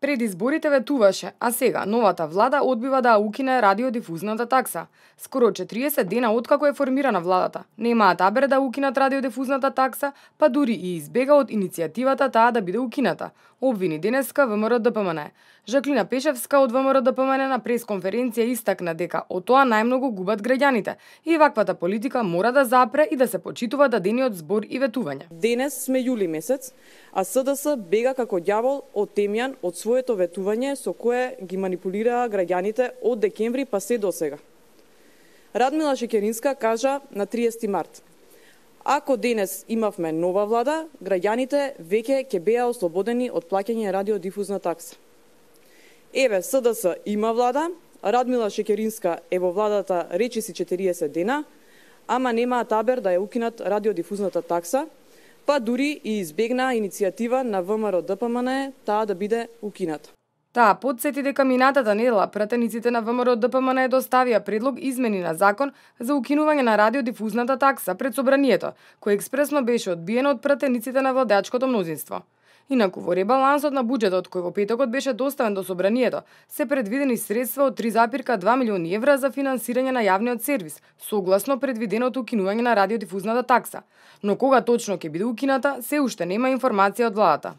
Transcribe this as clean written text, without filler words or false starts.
Пред изборите ветуваше, а сега новата влада одбива да укине радиодифузната такса. Скоро 40 дена откако е формирана владата, немаат табер да укинат радиодифузната такса, па дури и избега од иницијативата таа да биде укината, обвини денеска ВМРО ДПМН. Жаклина Пешевска од ВМРО ДПМН на пресконференција истакна дека од тоа најмногу губат граѓаните и ваквата политика мора да запре и да се почитува дадениот збор и ветување. Денес сме јули месец, а СДС бега како ѓавол од темјан од своето ветување со кое ги манипулираа граѓаните од декември па се до сега. Радмила Шекеринска кажа на 30 март: ако денес имавме нова влада, граѓаните веќе ќе беа ослободени од плаќање радиодифузна такса. Еве, СДС има влада, Радмила Шекеринска е во владата речиси 40 дена, ама немаа табер да ја укинат радиодифузната такса, па дури и избегнаа иницијатива на ВМРО ДПМН таа да биде укината. Таа потсети дека минатата недела пратениците на ВМРО ДПМН доставија предлог измени на закон за укинување на радиодифузната такса пред собранието, кој експресно беше одбиен од пратениците на владеачкото мнозинство. Инаку во ребалансот на буџетот кој во петокот беше доставен до собранието, се предвидени средства од 3,2 милиони евра за финансирање на јавниот сервис, согласно предвиденото укинување на радиодифузната такса. Но кога точно ќе биде укината, се уште нема информација од владата.